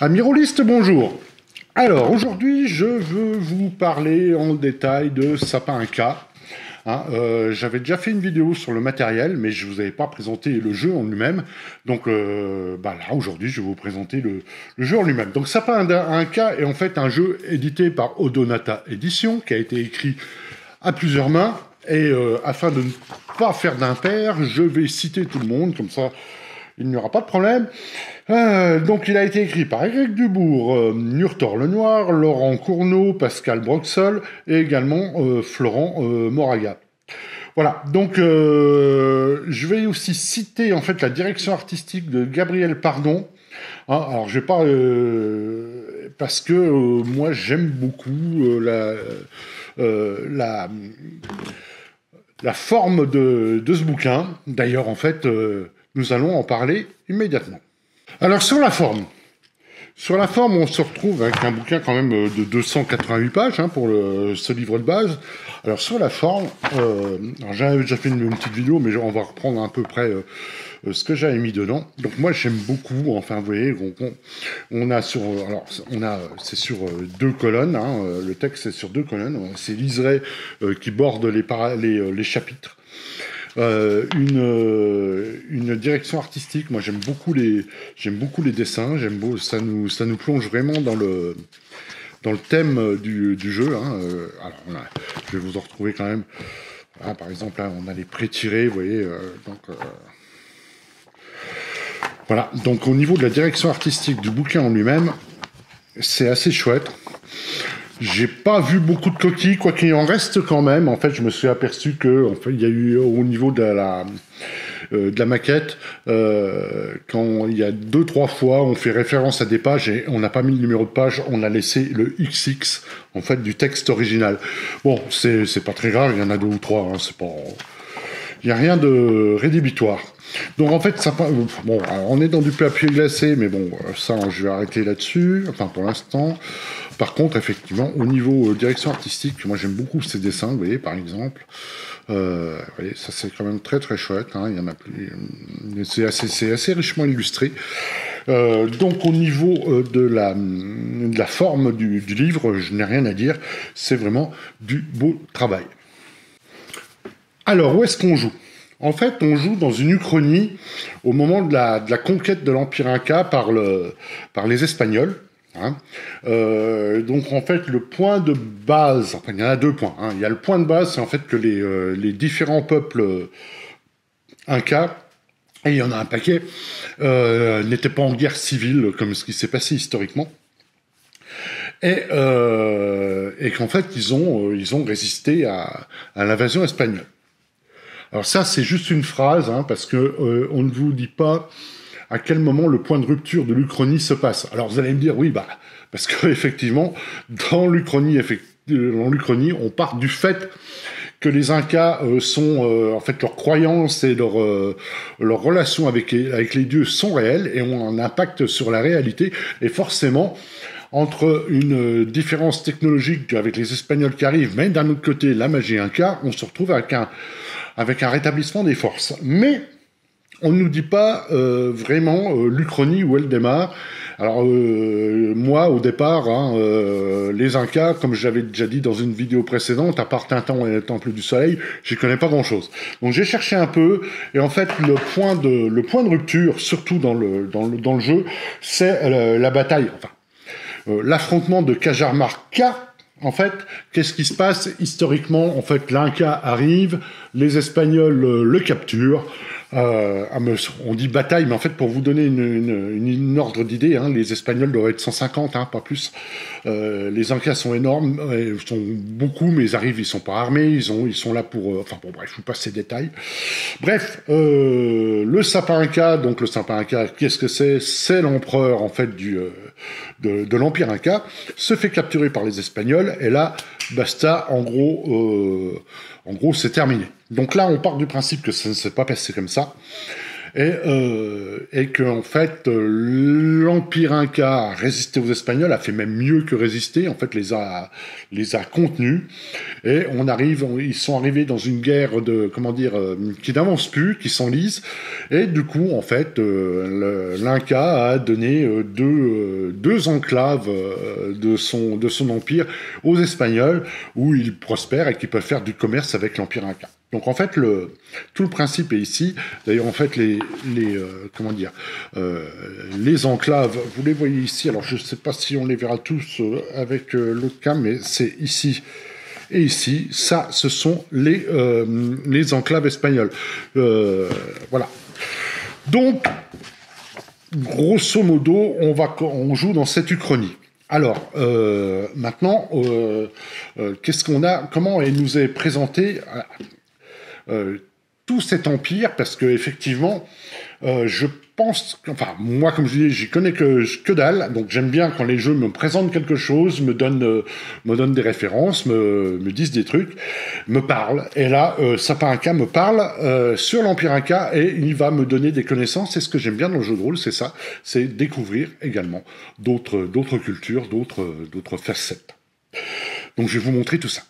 Amis rôlistes, bonjour. Alors, aujourd'hui, je veux vous parler en détail de Sapin K. J'avais déjà fait une vidéo sur le matériel, mais je ne vous avais pas présenté le jeu en lui-même. Donc là, aujourd'hui, je vais vous présenter le jeu en lui-même. Donc, Sapin K est en fait un jeu édité par Odonata Edition, qui a été écrit à plusieurs mains. Et afin de ne pas faire d'impair, je vais citer tout le monde, comme ça, il n'y aura pas de problème. Donc il a été écrit par Éric Dubourg, Nurtor Lenoir, Laurent Cournot, Pascal Broxol et également Florent Moraga. Voilà, donc je vais aussi citer en fait la direction artistique de Gabriel Pardon. Alors je vais pas parce que moi j'aime beaucoup la forme de ce bouquin. D'ailleurs en fait nous allons en parler immédiatement. Alors sur la forme, on se retrouve avec un bouquin quand même de 288 pages pour ce livre de base. Alors sur la forme, j'avais déjà fait une petite vidéo, mais on va reprendre à peu près ce que j'avais mis dedans. Donc moi j'aime beaucoup. Enfin vous voyez, c'est sur deux colonnes. Le texte est sur deux colonnes. C'est liseré qui borde les chapitres. Une direction artistique. Moi, j'aime beaucoup les dessins. Ça nous plonge vraiment dans le thème du jeu. Je vais vous en retrouver quand même. Voilà, par exemple, là, on a les pré-tirés, vous voyez. Voilà. Donc, au niveau de la direction artistique du bouquin en lui-même, c'est assez chouette. J'ai pas vu beaucoup de coquilles, quoi qu'il en reste quand même. En fait, je me suis aperçu que, il y a eu au niveau de la maquette, quand il y a 2-3 fois, on fait référence à des pages et on n'a pas mis le numéro de page, on a laissé le XX en fait du texte original. Bon, c'est pas très grave, il y en a 2 ou 3, c'est pas, il y a rien de rédhibitoire. Donc en fait, alors, on est dans du papier glacé, mais bon, ça, je vais arrêter là-dessus. Enfin, pour l'instant. Par contre, effectivement, au niveau direction artistique, moi j'aime beaucoup ces dessins, vous voyez, par exemple. Vous voyez, ça c'est quand même très très chouette. Il y en a plus. C'est assez richement illustré. Donc au niveau de la forme du livre, je n'ai rien à dire. C'est vraiment du beau travail. Alors, où est-ce qu'on joue ? En fait, on joue dans une Uchronie au moment de la conquête de l'Empire Inca par les Espagnols. Donc en fait le point de base, il y en a 2 points. Il y a le point de base, c'est en fait que les différents peuples Incas, et il y en a un paquet, n'étaient pas en guerre civile comme ce qui s'est passé historiquement. Et qu'en fait ils ont résisté à l'invasion espagnole. Alors ça c'est juste une phrase, parce que on ne vous dit pas à quel moment le point de rupture de l'Uchronie se passe. Alors vous allez me dire, oui, parce qu'effectivement, dans l'Uchronie, on part du fait que les Incas en fait, leurs croyances et leurs relations avec les dieux sont réelles et ont un impact sur la réalité. Et forcément, entre une différence technologique avec les Espagnols qui arrivent, mais d'un autre côté, la magie Inca, on se retrouve avec un rétablissement des forces. Mais on ne nous dit pas vraiment l'Uchronie où elle démarre. Alors moi au départ, les Incas, comme j'avais déjà dit dans une vidéo précédente, à part Tintin et le Temple du Soleil, j'y connais pas grand-chose. Donc j'ai cherché un peu, et en fait le point de rupture, surtout dans le jeu, c'est la bataille, l'affrontement de Cajamarca. En fait, qu'est-ce qui se passe historiquement ? En fait, l'Inca arrive, les Espagnols le capturent. On dit bataille, mais en fait, pour vous donner une ordre d'idée, les Espagnols doivent être 150, pas plus. Les Incas sont énormes, sont beaucoup, mais ils sont pas armés, ils sont là pour... bref, je vous passe ces détails. Bref, le Sapin Inca, donc le Sapin Inca, qu'est-ce que c'est ? C'est l'empereur, en fait, de l'Empire Inca, se fait capturer par les Espagnols, et là, basta, en gros, c'est terminé. Donc là, on part du principe que ça ne s'est pas passé comme ça. et que en fait l'Empire Inca a résisté aux Espagnols, a fait même mieux que résister, en fait les a contenus, et ils sont arrivés dans une guerre qui n'avance plus, qui s'enlise, et du coup en fait l'Inca a donné deux enclaves de son empire aux Espagnols, où ils prospèrent et qui peuvent faire du commerce avec l'Empire Inca. Donc en fait, tout le principe est ici. D'ailleurs, en fait, les enclaves, vous les voyez ici. Alors je ne sais pas si on les verra tous avec l'autre cam, mais c'est ici et ici. Ça, ce sont les enclaves espagnoles. Voilà. Donc, grosso modo, on joue dans cette uchronie. Alors, maintenant, qu'est-ce qu'on a? Comment il nous est présenté tout cet empire? Parce que effectivement, je pense, enfin, moi, comme je dis, j'y connais que dalle, donc j'aime bien quand les jeux me présentent quelque chose, me donnent des références, me disent des trucs, me parlent. Et là, Sapin Inca me parle sur l'Empire Inca et il va me donner des connaissances. C'est ce que j'aime bien dans le jeu de rôle, c'est ça, c'est découvrir également d'autres cultures, d'autres facettes. Donc je vais vous montrer tout ça.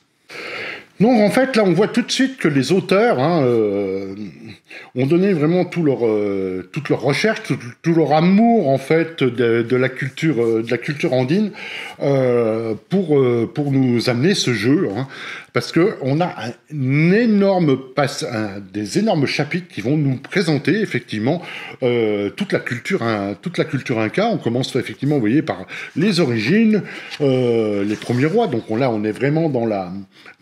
Donc en fait, là, on voit tout de suite que les auteurs ont donné vraiment toute leur recherche, tout leur amour en fait de la culture andine pour nous amener ce jeu, parce que on a des énormes chapitres qui vont nous présenter effectivement toute la culture inca. On commence effectivement, vous voyez, par les origines, les premiers rois. Donc là, on est vraiment dans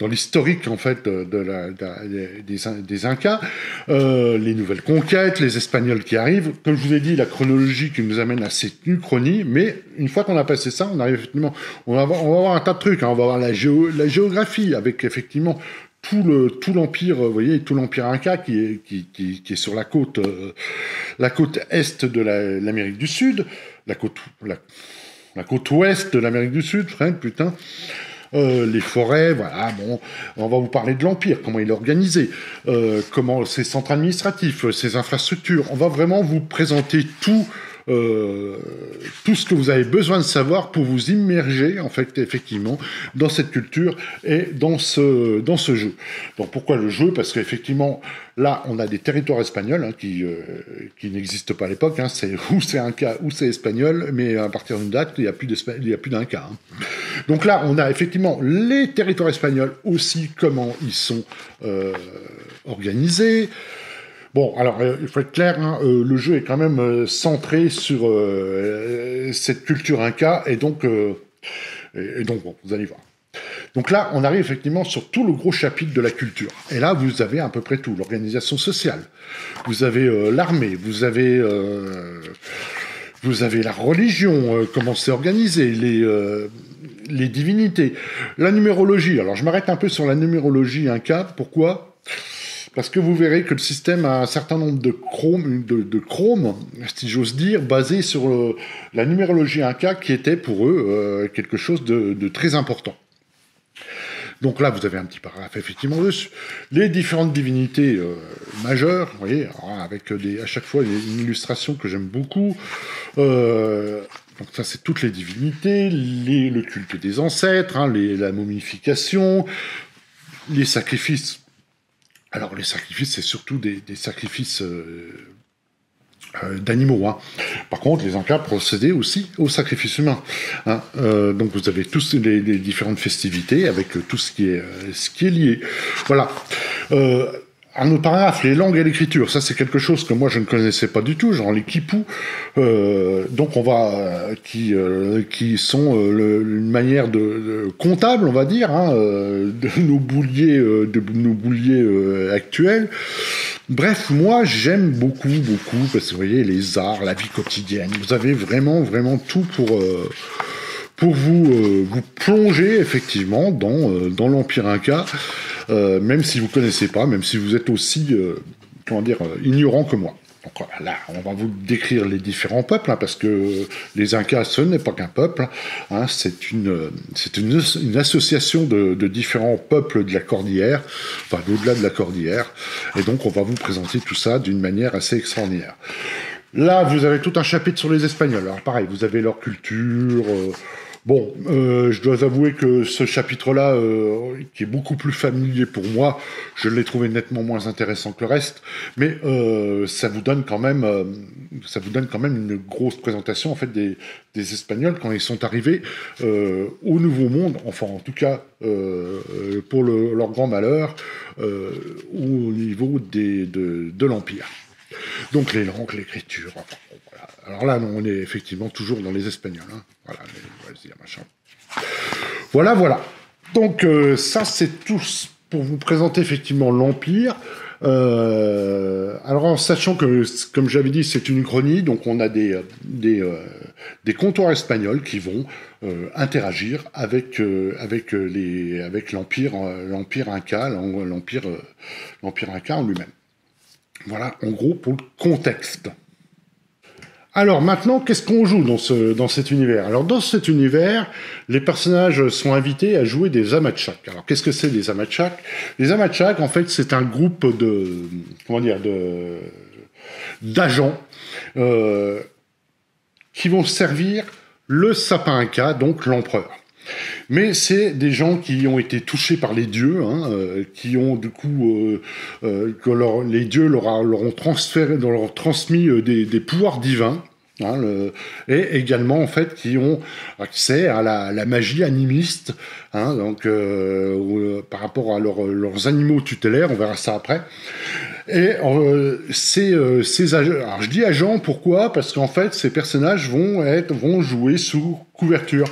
l'historique en fait des Incas, les nouvelles conquêtes, les Espagnols qui arrivent. Comme je vous ai dit, la chronologie qui nous amène à cette uchronie. Mais une fois qu'on a passé ça, on arrive effectivement, on va avoir un tas de trucs. On va avoir la géographie avec effectivement tout l'empire, vous voyez, tout l'empire Inca qui est sur la côte est de l'Amérique du Sud, la côte ouest de l'Amérique du Sud, putain. Les forêts, voilà, bon, on va vous parler de l'Empire, comment il est organisé, comment ses centres administratifs, ses infrastructures. On va vraiment vous présenter tout ce que vous avez besoin de savoir pour vous immerger, en fait, effectivement, dans cette culture et dans ce jeu. Donc, pourquoi le jeu? Parce qu'effectivement, là, on a des territoires espagnols qui n'existent pas à l'époque. C'est Inca ou c'est espagnol, mais à partir d'une date, il n'y a plus d'Inca. Donc là, on a effectivement les territoires espagnols aussi, comment ils sont organisés. Bon, alors, il faut être clair, le jeu est quand même centré sur cette culture Inca, et donc, bon, vous allez voir. Donc là, on arrive effectivement sur tout le gros chapitre de la culture. Et là, vous avez à peu près tout. L'organisation sociale, vous avez l'armée, vous avez la religion, comment c'est organisé, les divinités, la numérologie. Alors, je m'arrête un peu sur la numérologie Inca. Pourquoi ? Parce que vous verrez que le système a un certain nombre de chromes, si j'ose dire, basés sur la numérologie Inca, qui était pour eux quelque chose de très important. Donc là, vous avez un petit paragraphe effectivement dessus. Les différentes divinités majeures, vous voyez, avec à chaque fois une illustration que j'aime beaucoup. Donc ça, c'est toutes les divinités, le culte des ancêtres, la momification, les sacrifices. Alors les sacrifices, c'est surtout des sacrifices d'animaux. Par contre, les Incas procédaient aussi aux sacrifices humains. Donc vous avez tous les différentes festivités avec tout ce qui est lié. Voilà. Un autre paragraphe, les langues et l'écriture, ça c'est quelque chose que moi je ne connaissais pas du tout, genre les quipus, donc on va qui sont une manière de comptable, on va dire, de nos bouliers actuels. Bref, moi j'aime beaucoup parce que vous voyez les arts, la vie quotidienne, vous avez vraiment tout pour vous plonger effectivement dans l'Empire Inca. Même si vous connaissez pas, même si vous êtes aussi, ignorant que moi. Donc là, on va vous décrire les différents peuples, hein, parce que les Incas, ce n'est pas qu'un peuple, hein, c'est une association de différents peuples de la cordillère, enfin au-delà de la cordillère, et donc on va vous présenter tout ça d'une manière assez extraordinaire. Là, vous avez tout un chapitre sur les Espagnols. Alors pareil, vous avez leur culture. Bon, je dois avouer que ce chapitre-là, qui est beaucoup plus familier pour moi, je l'ai trouvé nettement moins intéressant que le reste, mais ça vous donne quand même une grosse présentation en fait des Espagnols quand ils sont arrivés au Nouveau Monde, enfin en tout cas pour leur grand malheur, au niveau de l'Empire. Donc les langues, l'écriture, enfin, bon, voilà. Alors là, non, on est effectivement toujours dans les Espagnols. Hein. Voilà, machin. Voilà, voilà. Donc ça, c'est tout pour vous présenter effectivement l'Empire. Alors en sachant que, comme j'avais dit, c'est une chronie, donc on a des comptoirs espagnols qui vont interagir avec l'Empire Inca, l'Empire Inca en lui-même. Voilà, en gros, pour le contexte. Alors maintenant, qu'est-ce qu'on joue dans cet univers? Alors dans cet univers, les personnages sont invités à jouer des Amachak. Alors qu'est-ce que c'est des Amachak? Les Amachak, en fait, c'est un groupe d'agents qui vont servir le Sapin Inca, donc l'empereur. Mais c'est des gens qui ont été touchés par les dieux, hein, qui ont du coup les dieux leur ont transmis des pouvoirs divins, hein, et également en fait qui ont accès à la magie animiste, hein, donc par rapport à leurs animaux tutélaires, on verra ça après. Et ces agents, alors je dis agents, pourquoi? Parce qu'en fait, ces personnages vont jouer sous couverture,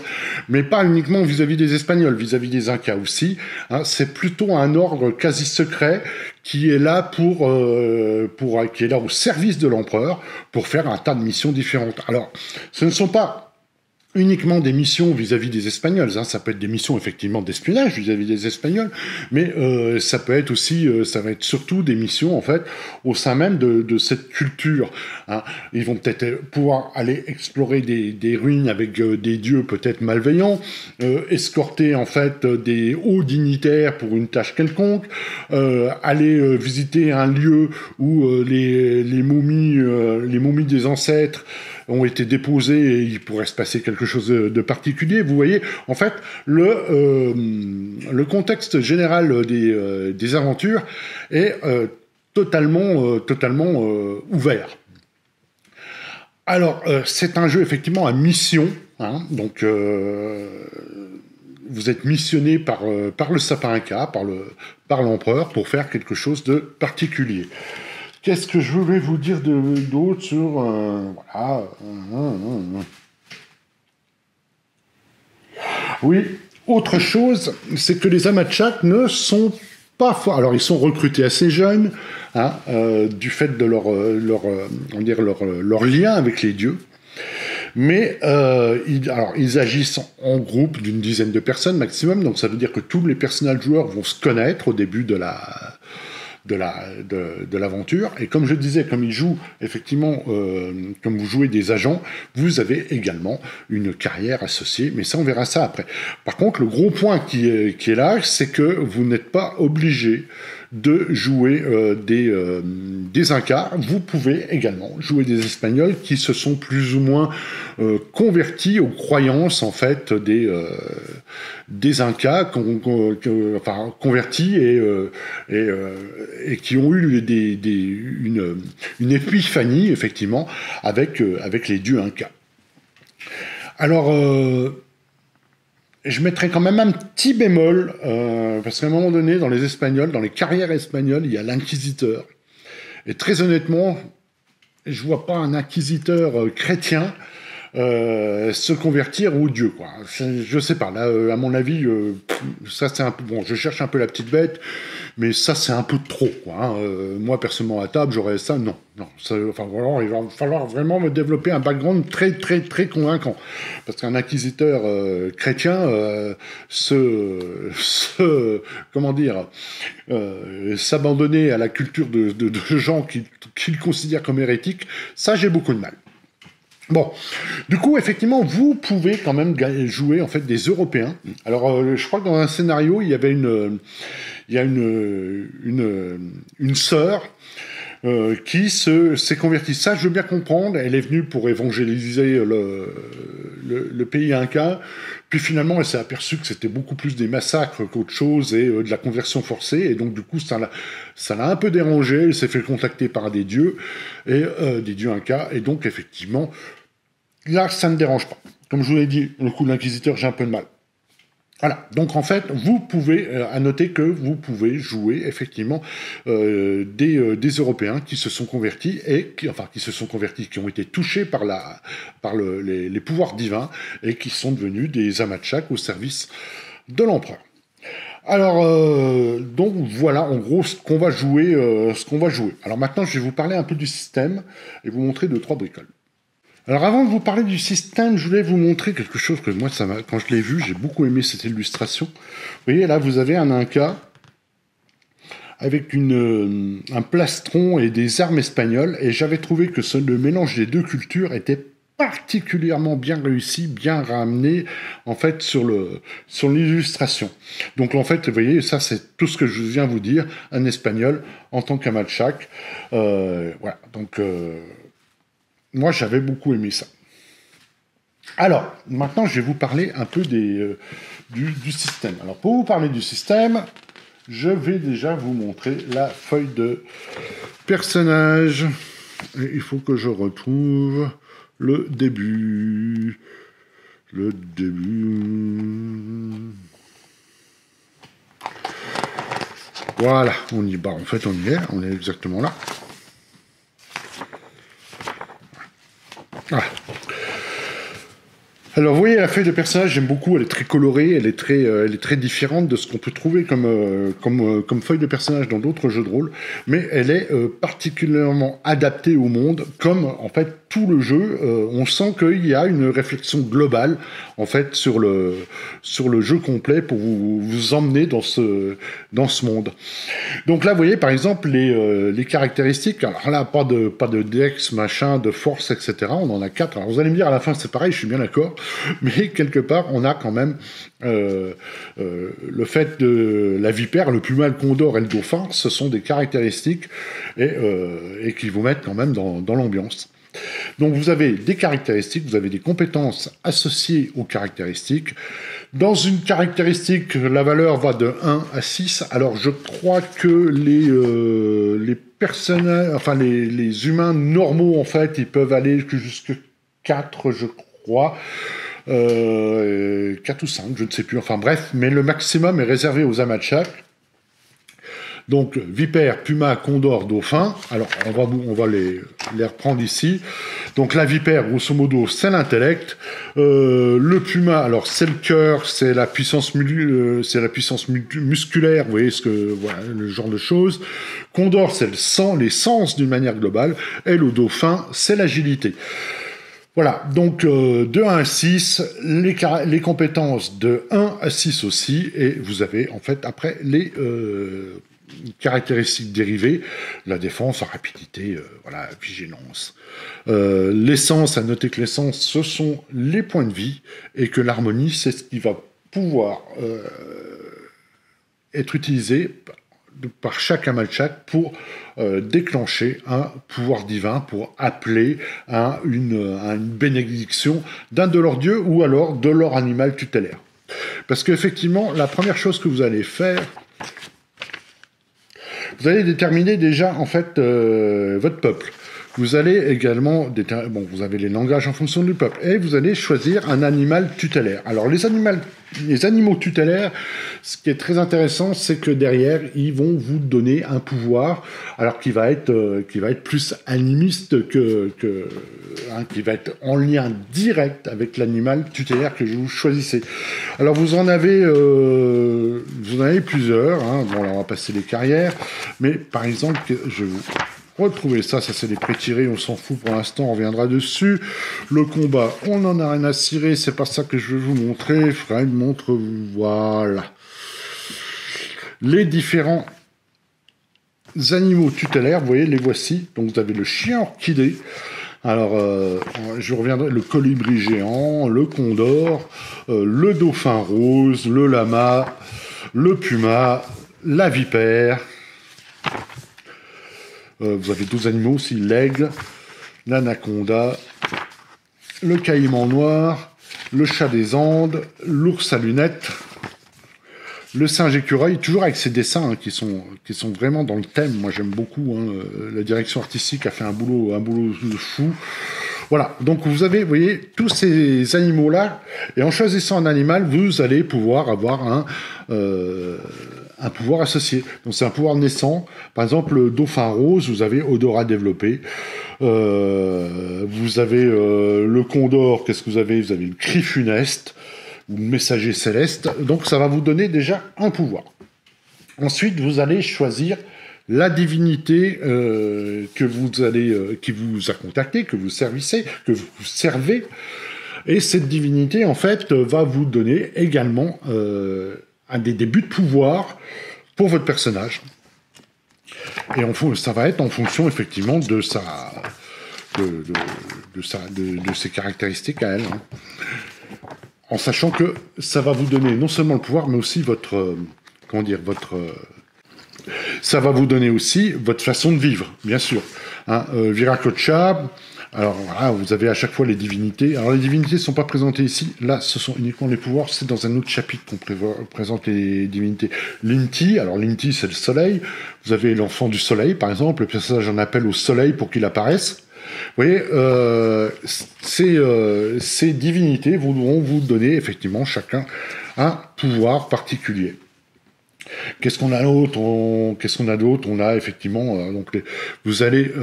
mais pas uniquement vis-à-vis des Espagnols, vis-à-vis des Incas aussi. Hein, c'est plutôt un ordre quasi secret qui est là qui est là au service de l'empereur pour faire un tas de missions différentes. Alors, ce ne sont pas uniquement des missions vis-à-vis des Espagnols, hein. Ça peut être des missions effectivement d'espionnage vis-à-vis des Espagnols, mais ça peut être aussi, ça va être surtout des missions en fait au sein même de cette culture, hein. Ils vont peut-être pouvoir aller explorer des ruines avec des dieux peut-être malveillants, escorter en fait des hauts dignitaires pour une tâche quelconque, aller visiter un lieu où les momies des ancêtres ont été déposés et il pourrait se passer quelque chose de particulier. Vous voyez, en fait, le contexte général des aventures est totalement ouvert. Alors, c'est un jeu effectivement à mission, hein, donc vous êtes missionné par le Sapin Inca, par l'empereur, pour faire quelque chose de particulier. Qu'est-ce que je voulais vous dire d'autre sur... voilà. Oui, autre chose, c'est que les Amachak ne sont pas forts. Alors, ils sont recrutés assez jeunes, hein, du fait de leur lien avec les dieux. Mais ils agissent en groupe d'une dizaine de personnes maximum, donc ça veut dire que tous les personnages joueurs vont se connaître au début de l'aventure, et comme je disais, comme ils jouent effectivement, comme vous jouez des agents, vous avez également une carrière associée, mais ça on verra ça après. Par contre, le gros point qui est là, c'est que vous n'êtes pas obligé de jouer des Incas. Vous pouvez également jouer des Espagnols qui se sont plus ou moins convertis aux croyances en fait des Incas, convertis et qui ont eu une épiphanie effectivement avec les dieux Incas. Alors je mettrais quand même un petit bémol, parce qu'à un moment donné, dans les Espagnols, dans les carrières espagnoles, il y a l'inquisiteur. Et très honnêtement, je vois pas un inquisiteur chrétien se convertir au dieu, quoi. Je sais pas, là, à mon avis, ça c'est un peu... Bon, je cherche un peu la petite bête, mais ça c'est un peu trop, quoi. Hein. Moi, personnellement, à table, j'aurais ça, non. Non, ça, enfin, voilà, il va falloir vraiment me développer un background très, très, très convaincant. Parce qu'un inquisiteur chrétien comment dire, s'abandonner à la culture de gens qu'il considère comme hérétiques, ça j'ai beaucoup de mal. Bon, du coup, effectivement, vous pouvez quand même jouer en fait des Européens. Alors, je crois que dans un scénario, il y avait une sœur qui s'est convertie. Ça, je veux bien comprendre. Elle est venue pour évangéliser le pays inca. Puis finalement, elle s'est aperçue que c'était beaucoup plus des massacres qu'autre chose et de la conversion forcée. Et donc, du coup, ça l'a un peu dérangée. Elle s'est fait contacter par des dieux, et des dieux incas. Et donc, effectivement, là, ça ne dérange pas. Comme je vous l'ai dit, le coup de l'inquisiteur, j'ai un peu de mal. Voilà, donc en fait, vous pouvez, à noter que vous pouvez jouer effectivement des Européens qui se sont convertis qui ont été touchés par les pouvoirs divins et qui sont devenus des Amachaks au service de l'empereur. Alors, donc voilà en gros ce qu'on va jouer. Alors maintenant, je vais vous parler un peu du système et vous montrer 2-3 bricoles. Alors avant de vous parler du système, je voulais vous montrer quelque chose que moi, quand je l'ai vu, j'ai beaucoup aimé cette illustration. Vous voyez, là, vous avez un Inca avec un plastron et des armes espagnoles, et j'avais trouvé que le mélange des deux cultures était particulièrement bien réussi, bien ramené, en fait, sur l'illustration. Donc, en fait, vous voyez, ça, c'est tout ce que je viens vous dire, un espagnol en tant qu'Amachak. Voilà, donc... moi, j'avais beaucoup aimé ça. Alors, maintenant, je vais vous parler un peu du système. Alors, pour vous parler du système, je vais déjà vous montrer la feuille de personnage. Et il faut que je retrouve le début. Le début... Voilà, on y va. En fait, on est exactement là. Voilà. Alors, vous voyez, la feuille de personnage, j'aime beaucoup. Elle est très colorée, elle est très différente de ce qu'on peut trouver comme feuille de personnage dans d'autres jeux de rôle. Mais elle est particulièrement adaptée au monde, comme en fait tout le jeu. On sent qu'il y a une réflexion globale en fait sur le jeu complet pour vous emmener dans ce monde. Donc là, vous voyez, par exemple, les caractéristiques. Alors là, pas de dex, machin, de force, etc. On en a 4. Alors vous allez me dire, à la fin, c'est pareil, je suis bien d'accord. Mais quelque part, on a quand même le fait de la vipère, le puma, le condor et le dauphin. Ce sont des caractéristiques et qui vous mettent quand même dans l'ambiance. Donc vous avez des caractéristiques, vous avez des compétences associées aux caractéristiques. Dans une caractéristique, la valeur va de 1 à 6. Alors je crois que les personnages, enfin les humains normaux, en fait, ils peuvent aller jusqu'à 4, je crois. 4 ou 5, je ne sais plus. Enfin bref, mais le maximum est réservé aux Amachaks. Donc, vipère, puma, condor, dauphin. Alors, on va les reprendre ici. Donc, la vipère, grosso modo, c'est l'intellect. Le puma, alors, c'est le cœur, c'est la puissance musculaire. Vous voyez voilà, le genre de choses. Condor, c'est les sens d'une manière globale. Et le dauphin, c'est l'agilité. Voilà, donc de 1 à 6, les compétences de 1 à 6 aussi, et vous avez en fait après les caractéristiques dérivées, la défense, la rapidité, voilà, vigilance. L'essence, à noter que l'essence, ce sont les points de vie, et que l'harmonie, c'est ce qui va pouvoir être utilisé par chaque Amachak pour déclencher un pouvoir divin, pour appeler à une bénédiction d'un de leurs dieux ou alors de leur animal tutélaire. Parce qu'effectivement, la première chose que vous allez faire, vous allez déterminer déjà en fait votre peuple. Vous allez également vous avez les langages en fonction du peuple et vous allez choisir un animal tutélaire. Alors les animaux les animaux tutélaires, ce qui est très intéressant, c'est que derrière, ils vont vous donner un pouvoir, alors qui va être plus animiste qui va être en lien direct avec l'animal tutélaire que vous choisissez. Alors vous en avez plusieurs. Hein. Bon, là, on va passer les carrières, mais par exemple, je vais vous retrouver ça c'est des pré-tirés, on s'en fout pour l'instant, on reviendra dessus. Le combat, on n'en a rien à cirer, c'est pas ça que je vais vous montrer. Fred, montre-vous, voilà. Les différents animaux tutélaires, vous voyez, les voici. Donc vous avez le chien orchidée. Alors, je reviendrai, le colibri géant, le condor, le dauphin rose, le lama, le puma, la vipère. Vous avez d'autres animaux aussi, l'aigle, l'anaconda, le caïman noir, le chat des Andes, l'ours à lunettes, le singe écureuil, toujours avec ces dessins hein, qui sont vraiment dans le thème. Moi j'aime beaucoup, hein, la direction artistique a fait un boulot de fou. Voilà, donc vous avez, vous voyez, tous ces animaux-là, et en choisissant un animal, vous allez pouvoir avoir un pouvoir associé. Donc c'est un pouvoir naissant. Par exemple, le dauphin rose, vous avez odorat développé. Vous avez le condor, qu'est-ce que vous avez? Vous avez le cri funeste, ou le messager céleste. Donc ça va vous donner déjà un pouvoir. Ensuite, vous allez choisir la divinité qui vous a contacté, que vous servez. Et cette divinité, en fait, va vous donner également un des débuts de pouvoir pour votre personnage. Et ça va être en fonction, effectivement, de ses caractéristiques à elle. Hein. En sachant que ça va vous donner non seulement le pouvoir, mais aussi ça va vous donner aussi votre façon de vivre, bien sûr. Hein, Viracocha, alors voilà, vous avez à chaque fois les divinités. Alors les divinités ne sont pas présentées ici. Là, ce sont uniquement les pouvoirs. C'est dans un autre chapitre qu'on présente les divinités. L'Inti, alors l'Inti, c'est le soleil. Vous avez l'enfant du soleil, par exemple. Le personnage en appelle au soleil pour qu'il apparaisse. Vous voyez, ces divinités vont vous donner effectivement chacun un pouvoir particulier. Qu'est-ce qu'on a d'autre? On a effectivement vous allez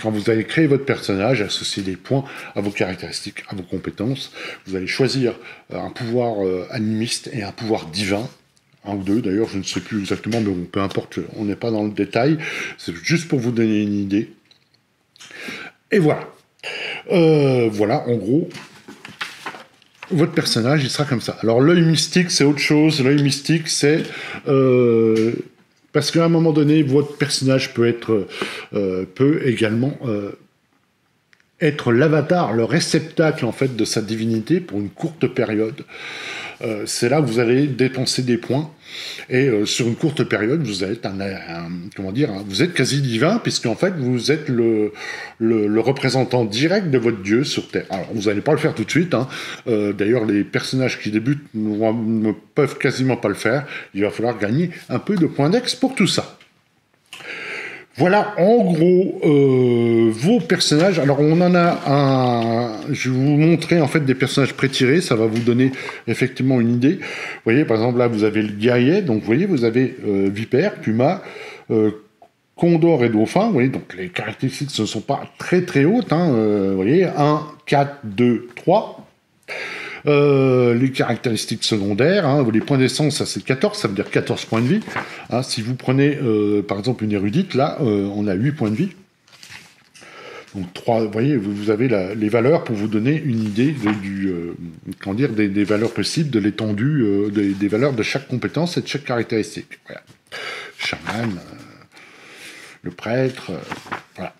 quand vous allez créer votre personnage, associer des points à vos caractéristiques, à vos compétences. Vous allez choisir un pouvoir animiste et un pouvoir divin. Un ou deux, d'ailleurs, je ne sais plus exactement, mais bon, peu importe, on n'est pas dans le détail. C'est juste pour vous donner une idée. Et voilà. Voilà, en gros, votre personnage, il sera comme ça. Alors, l'œil mystique, c'est autre chose. L'œil mystique, c'est... parce qu'à un moment donné, votre personnage peut également être l'avatar, le réceptacle, en fait, de sa divinité pour une courte période. C'est là que vous allez dépenser des points. Et sur une courte période, vous êtes vous êtes quasi divin, puisqu'en fait, vous êtes le représentant direct de votre dieu sur Terre. Alors, vous n'allez pas le faire tout de suite. Hein. D'ailleurs, les personnages qui débutent ne peuvent quasiment pas le faire. Il va falloir gagner un peu de points d'ex pour tout ça. Voilà, en gros, vos personnages. Alors, on en a je vais vous montrer, en fait, des personnages pré-tirés. Ça va vous donner, effectivement, une idée. Vous voyez, par exemple, là, vous avez le guerrier. Donc, vous voyez, vous avez vipère, puma, condor et dauphin. Vous voyez, donc, les caractéristiques ne sont pas très, très hautes. Hein, vous voyez, 1, 4, 2, 3. Les caractéristiques secondaires, hein, les points d'essence, ça c'est 14, ça veut dire 14 points de vie. Hein, si vous prenez par exemple une érudite, là, on a 8 points de vie. Donc 3, vous voyez, vous avez les valeurs pour vous donner une idée des valeurs possibles, de l'étendue, des valeurs de chaque compétence et de chaque caractéristique. Voilà. Chaman, le prêtre, voilà.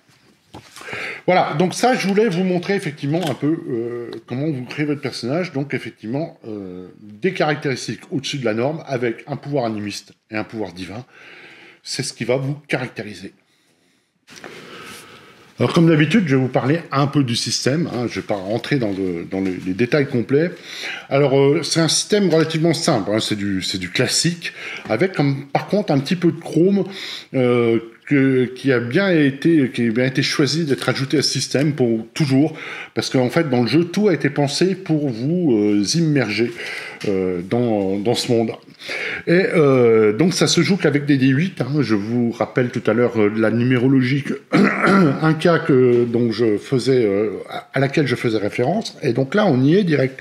Voilà, donc ça, je voulais vous montrer effectivement un peu comment vous créez votre personnage. Donc effectivement, des caractéristiques au-dessus de la norme avec un pouvoir animiste et un pouvoir divin. C'est ce qui va vous caractériser. Alors comme d'habitude, je vais vous parler un peu du système. Hein, je ne vais pas rentrer dans les détails complets. Alors c'est un système relativement simple. Hein, c'est du classique, avec par contre un petit peu de chrome qui a bien été choisi d'être ajouté à ce système pour toujours, parce qu'en fait, dans le jeu, tout a été pensé pour vous immerger dans ce monde. Et donc ça se joue qu'avec des D8. Hein. Je vous rappelle tout à l'heure la numérologie, un cas dont je faisais, à laquelle je faisais référence. Et donc là, on y est direct.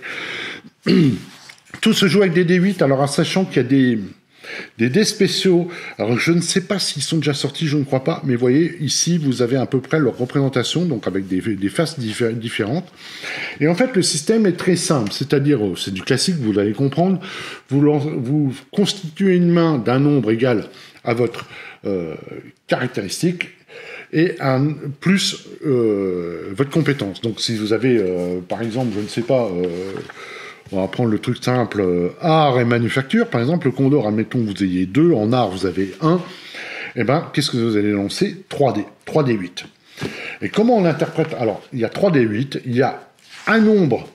Tout se joue avec des D8. Alors en sachant qu'il y a des dés spéciaux. Alors je ne sais pas s'ils sont déjà sortis, je ne crois pas. Mais vous voyez, ici, vous avez à peu près leur représentation, donc avec des faces différentes. Et en fait, le système est très simple. C'est-à-dire, c'est du classique, vous allez comprendre. Vous constituez une main d'un nombre égal à votre caractéristique et plus votre compétence. Donc si vous avez, par exemple, je ne sais pas... on va prendre le truc simple, art et manufacture. Par exemple, le Condor, admettons que vous ayez 2, en art vous avez 1. Eh bien, qu'est-ce que vous allez lancer? 3D, 3D8. Et comment on l'interprète? Alors, il y a 3D8, il y a un nombre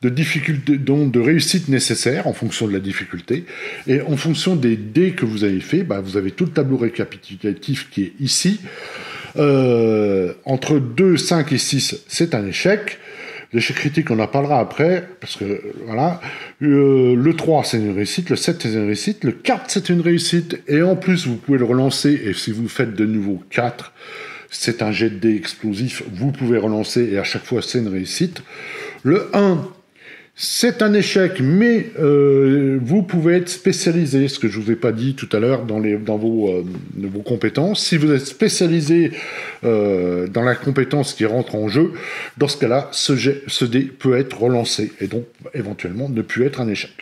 de difficultés, donc de réussite nécessaire en fonction de la difficulté. Et en fonction des dés que vous avez fait, bah, vous avez tout le tableau récapitulatif qui est ici. Entre 2, 5 et 6, c'est un échec. L'échec critique, on en parlera après, parce que, voilà. Le 3, c'est une réussite. Le 7, c'est une réussite. Le 4, c'est une réussite. Et en plus, vous pouvez le relancer. Et si vous faites de nouveau 4, c'est un jet de dés explosif. Vous pouvez relancer. Et à chaque fois, c'est une réussite. Le 1, c'est un échec, mais vous pouvez être spécialisé, ce que je ne vous ai pas dit tout à l'heure dans vos compétences. Si vous êtes spécialisé dans la compétence qui rentre en jeu, dans ce cas-là, ce dé peut être relancé et donc éventuellement ne plus être un échec.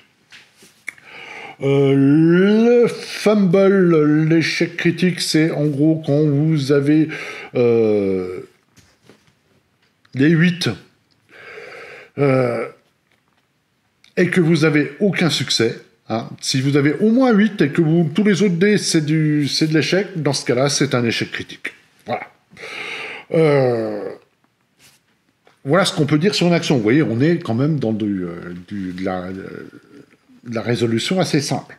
Le fumble, l'échec critique, c'est en gros quand vous avez les 8 et que vous n'avez aucun succès. Hein. Si vous avez au moins 8 et que tous les autres dés, c'est de l'échec, dans ce cas-là, c'est un échec critique. Voilà. Voilà ce qu'on peut dire sur une action. Vous voyez, on est quand même dans de la résolution assez simple.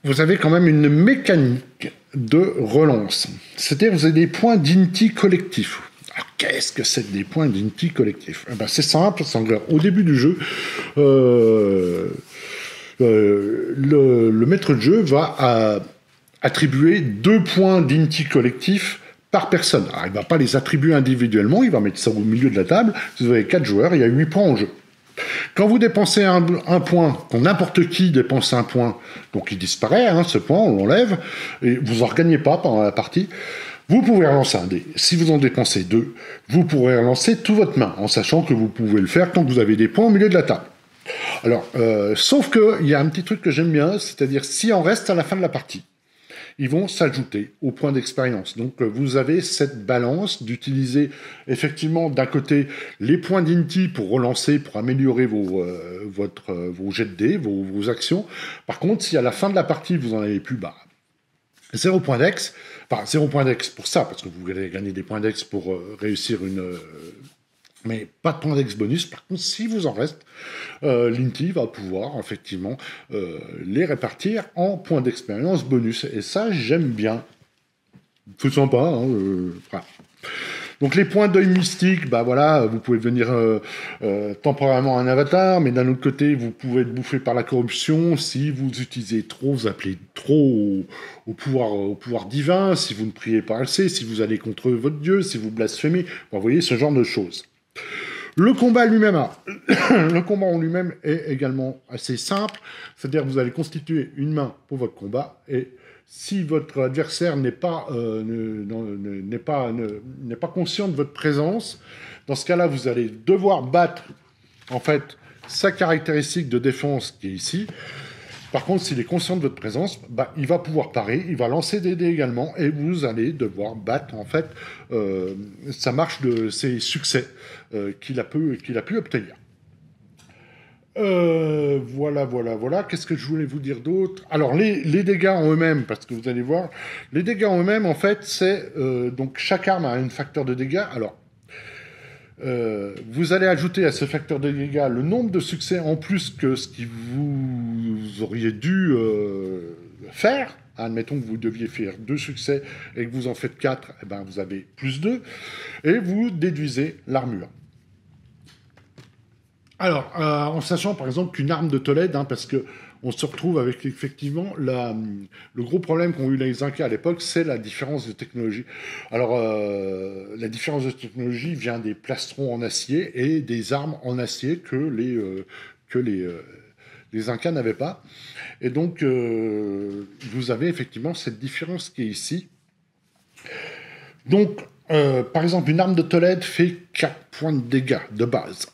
Vous avez quand même une mécanique de relance. C'est-à-dire vous avez des points d'INTI collectifs. Alors, qu'est-ce que c'est des points d'INTI collectifs? Eh ben, c'est simple. Au début du jeu, le maître de jeu va attribuer 2 points d'INTI collectifs par personne. Alors, il ne va pas les attribuer individuellement, il va mettre ça au milieu de la table. Vous avez 4 joueurs, il y a 8 points en jeu. Quand vous dépensez un point, quand n'importe qui dépense un point, donc il disparaît, hein, ce point, on l'enlève, et vous n'en regagnez pas pendant la partie, vous pouvez relancer un dé. Si vous en dépensez 2, vous pourrez relancer toute votre main, en sachant que vous pouvez le faire quand vous avez des points au milieu de la table. Alors, sauf qu'il y a un petit truc que j'aime bien, c'est-à-dire si on reste à la fin de la partie, ils vont s'ajouter aux points d'expérience. Donc vous avez cette balance d'utiliser effectivement d'un côté les points d'INTI pour relancer, pour améliorer vos jets de dés, vos actions. Par contre, si à la fin de la partie vous en avez plus, 0 points d'ex, enfin 0 points d'ex pour ça, parce que vous allez gagner des points d'ex pour réussir mais pas de points d'ex bonus. Par contre, si vous en reste, l'INTI va pouvoir effectivement les répartir en points d'expérience bonus. Et ça, j'aime bien. C'est sympa. Hein, voilà. Donc les points d'œil mystique, voilà, vous pouvez devenir temporairement un avatar, mais d'un autre côté, vous pouvez être bouffé par la corruption. Si vous utilisez trop, vous appelez trop au pouvoir divin. Si vous ne priez pas assez, si vous allez contre votre dieu, si vous blasphémez, vous voyez ce genre de choses. Le combat en lui-même est également assez simple, c'est-à-dire que vous allez constituer une main pour votre combat, et si votre adversaire n'est pas conscient de votre présence, dans ce cas-là, vous allez devoir battre en fait sa caractéristique de défense qui est ici. Par contre, s'il est conscient de votre présence, il va pouvoir parer, il va lancer des dés également, et vous allez devoir battre, en fait, sa marche de ses succès qu'il a pu obtenir. Voilà. Qu'est-ce que je voulais vous dire d'autre? Alors, les dégâts en eux-mêmes, parce que vous allez voir, les dégâts en eux-mêmes, en fait, c'est... donc, chaque arme a un facteur de dégâts. Alors, vous allez ajouter à ce facteur de dégâts le nombre de succès en plus que ce que vous auriez dû faire. Admettons que vous deviez faire 2 succès et que vous en faites 4, eh ben vous avez plus 2. Et vous déduisez l'armure. Alors, en sachant par exemple qu'une arme de Tolède, parce que on se retrouve avec effectivement le gros problème qu'ont eu les Incas à l'époque, c'est la différence de technologie. Alors, la différence de technologie vient des plastrons en acier et des armes en acier que les Incas n'avaient pas. Et donc, vous avez effectivement cette différence qui est ici. Donc, par exemple, une arme de Tolède fait 4 points de dégâts de base.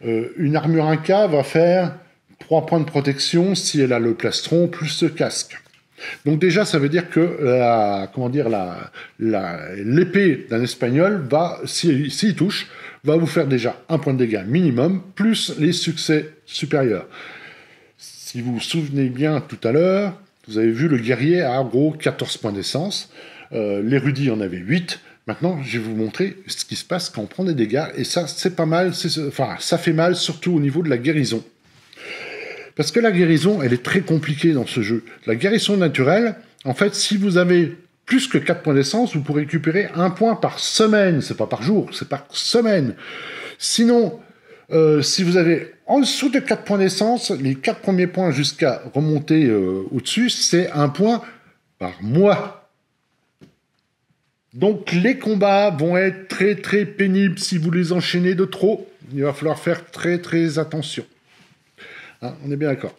Une armure Inca va faire 3 points de protection si elle a le plastron plus ce casque. Donc déjà, ça veut dire que l'épée d'un Espagnol va, s'il touche, va vous faire déjà 1 point de dégâts minimum, plus les succès supérieurs. Si vous vous souvenez bien tout à l'heure, vous avez vu le guerrier a en gros 14 points d'essence, l'érudit en avait 8. Maintenant, je vais vous montrer ce qui se passe quand on prend des dégâts, et ça, c'est pas mal, ça fait mal, surtout au niveau de la guérison. Parce que la guérison, elle est très compliquée dans ce jeu. La guérison naturelle, en fait, si vous avez plus que 4 points d'essence, vous pourrez récupérer 1 point par semaine. C'est pas par jour, c'est par semaine. Sinon, si vous avez en dessous de 4 points d'essence, les 4 premiers points jusqu'à remonter au-dessus, c'est 1 point par mois. Donc les combats vont être très très pénibles si vous les enchaînez de trop. Il va falloir faire très très attention. On est bien d'accord.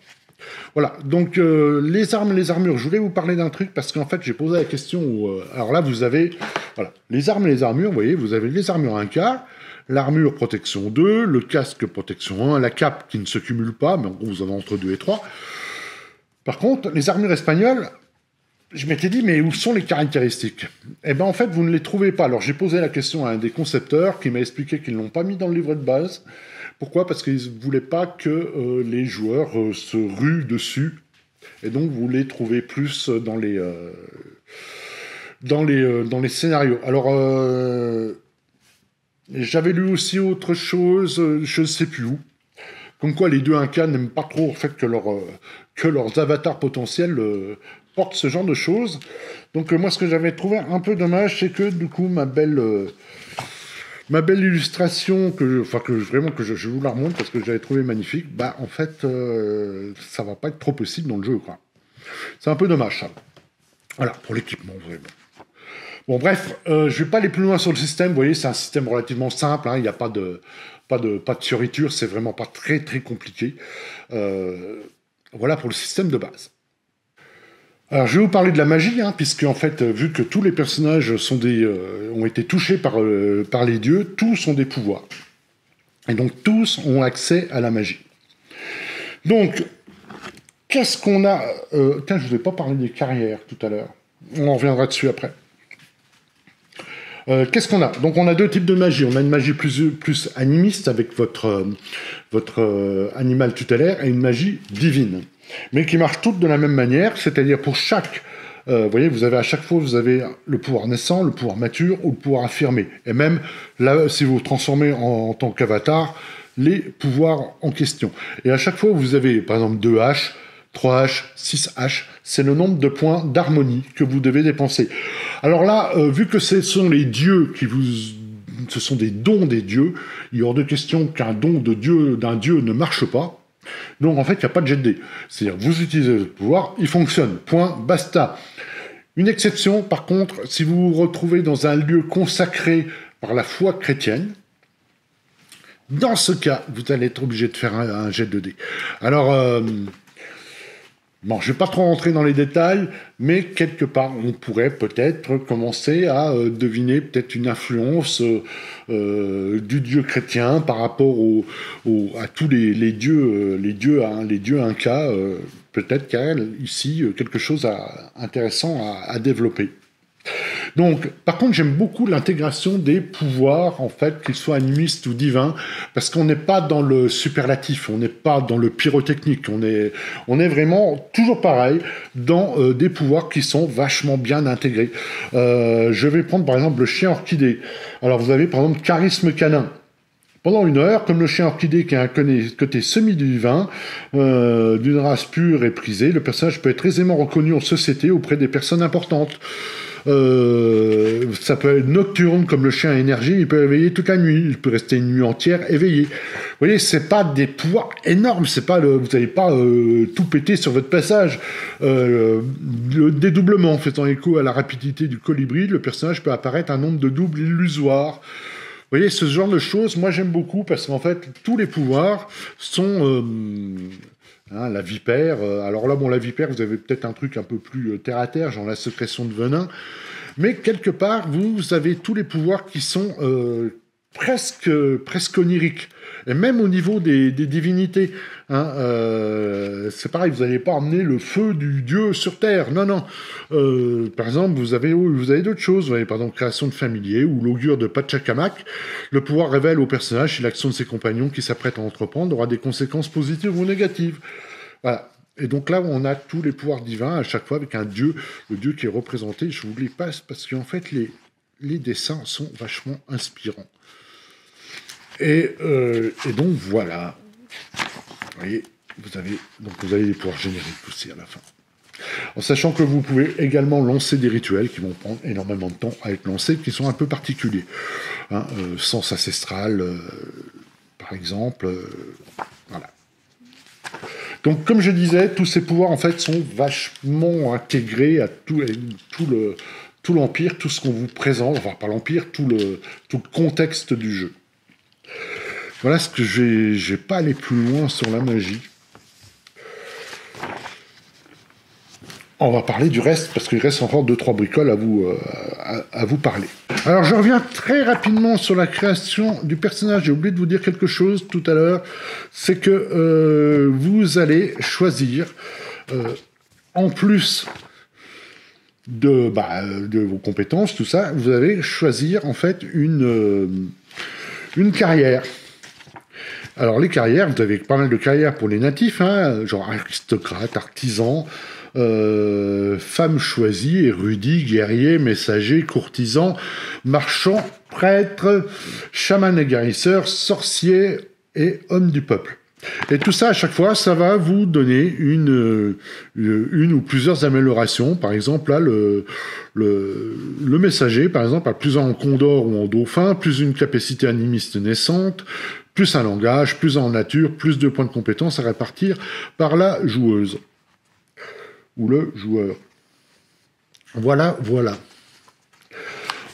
Voilà, donc les armes et les armures, je voulais vous parler d'un truc parce qu'en fait j'ai posé la question, alors là vous avez, voilà, les armes et les armures, vous voyez, vous avez les armures 1K, l'armure protection 2, le casque protection 1, la cape qui ne se cumule pas, mais en gros vous en avez entre 2 et 3. Par contre, les armures espagnoles, je m'étais dit, mais où sont les caractéristiques? Eh bien, en fait, vous ne les trouvez pas. Alors, j'ai posé la question à un des concepteurs qui m'a expliqué qu'ils ne l'ont pas mis dans le livret de base. Pourquoi? Parce qu'ils ne voulaient pas que les joueurs se ruent dessus. Et donc, vous les trouvez plus dans les scénarios. Alors, j'avais lu aussi autre chose, je ne sais plus où. Comme quoi, les deux Incas n'aiment pas trop en fait, que leurs avatars potentiels portent ce genre de choses. Donc moi, ce que j'avais trouvé un peu dommage, c'est que du coup, ma belle illustration, que je vous la remonte parce que j'avais trouvé magnifique, bah en fait, ça va pas être trop possible dans le jeu, quoi. C'est un peu dommage, ça. Voilà, pour l'équipement, vraiment. Bon, bref, je vais pas aller plus loin sur le système. Vous voyez, c'est un système relativement simple. Il n'y a pas de fioriture. C'est vraiment pas très, très compliqué. Voilà pour le système de base. Alors, je vais vous parler de la magie, puisque, en fait, vu que tous les personnages ont été touchés par les dieux, tous ont des pouvoirs. Et donc, tous ont accès à la magie. Donc, qu'est-ce qu'on a... Tiens, je ne vous ai pas parlé des carrières tout à l'heure. On en reviendra dessus après. Qu'est-ce qu'on a? Donc on a deux types de magie. On a une magie plus animiste avec votre animal tutélaire et une magie divine. Mais qui marche toutes de la même manière, c'est-à-dire pour chaque... vous voyez, à chaque fois, vous avez le pouvoir naissant, le pouvoir mature ou le pouvoir affirmé. Et même, là, si vous vous transformez en tant qu'avatar, les pouvoirs en question. Et à chaque fois, vous avez, par exemple, 2 H, 3 H, 6 H, c'est le nombre de points d'harmonie que vous devez dépenser. Alors là, vu que ce sont les dieux ce sont des dons des dieux, il est hors de question qu'un don d'un dieu ne marche pas. Donc en fait, il n'y a pas de jet de dés. C'est-à-dire, vous utilisez le pouvoir, il fonctionne. Point, basta. Une exception, par contre, si vous vous retrouvez dans un lieu consacré par la foi chrétienne, dans ce cas, vous allez être obligé de faire un jet de dés. Alors... Bon, je ne vais pas trop rentrer dans les détails, mais quelque part, on pourrait peut-être commencer à deviner peut-être une influence du dieu chrétien par rapport à tous les dieux incas. Peut-être qu'il y a ici quelque chose intéressant à développer. Donc, par contre, j'aime beaucoup l'intégration des pouvoirs, en fait, qu'ils soient animistes ou divins, parce qu'on n'est pas dans le superlatif, on n'est pas dans le pyrotechnique, on est vraiment toujours pareil dans des pouvoirs qui sont vachement bien intégrés. Je vais prendre par exemple le chien orchidée. Alors, vous avez par exemple charisme canin. Pendant 1 heure, comme le chien orchidée qui a un côté semi-divin, d'une race pure et prisée, le personnage peut être aisément reconnu en société auprès des personnes importantes. Ça peut être nocturne, comme le chien à énergie, il peut éveiller toute la nuit, il peut rester une nuit entière éveillé. Vous voyez, c'est pas des pouvoirs énormes, c'est pas vous n'allez pas tout péter sur votre passage. Le dédoublement, faisant écho à la rapidité du colibri, le personnage peut apparaître un nombre de doubles illusoires. Vous voyez, ce genre de choses, moi j'aime beaucoup parce qu'en fait, tous les pouvoirs sont... la vipère, alors là, bon, la vipère, vous avez peut-être un truc un peu plus terre-à-terre, genre la sécrétion de venin, mais quelque part, vous avez tous les pouvoirs qui sont presque oniriques, et même au niveau des divinités. Hein, c'est pareil, vous n'allez pas emmener le feu du dieu sur Terre, non, non. Par exemple, vous avez d'autres choses, vous avez par exemple création de familier, ou l'augure de Pachacamac. Le pouvoir révèle au personnage si l'action de ses compagnons qui s'apprêtent à entreprendre aura des conséquences positives ou négatives. Voilà. Et donc là, on a tous les pouvoirs divins à chaque fois avec un dieu, le dieu qui est représenté. Je vous les passe parce qu'en fait, les dessins sont vachement inspirants. Et donc voilà. Vous voyez, vous avez les pouvoirs génériques aussi à la fin. En sachant que vous pouvez également lancer des rituels qui vont prendre énormément de temps à être lancés, qui sont un peu particuliers. Hein, sens ancestral, par exemple. Voilà. Donc, comme je disais, tous ces pouvoirs, en fait, sont vachement intégrés à tout l'Empire, tout ce qu'on vous présente, enfin, pas l'Empire, tout le contexte du jeu. Voilà ce que je vais pas aller plus loin sur la magie. On va parler du reste, parce qu'il reste encore 2-3 bricoles à vous parler. Alors, je reviens très rapidement sur la création du personnage. J'ai oublié de vous dire quelque chose tout à l'heure. C'est que vous allez choisir, en plus de vos compétences, tout ça, vous allez choisir, en fait, une carrière. Alors, les carrières, vous avez pas mal de carrières pour les natifs, hein, genre aristocrate, artisan, femme choisie, érudit, guerrier, messager, courtisan, marchand, prêtre, chaman et guérisseur, sorcier et homme du peuple. Et tout ça, à chaque fois, ça va vous donner une ou plusieurs améliorations. Par exemple, là, le messager, par exemple, a plus en condor ou en dauphin, plus une capacité animiste naissante, plus un langage, plus en nature, plus de points de compétence à répartir par la joueuse ou le joueur. Voilà.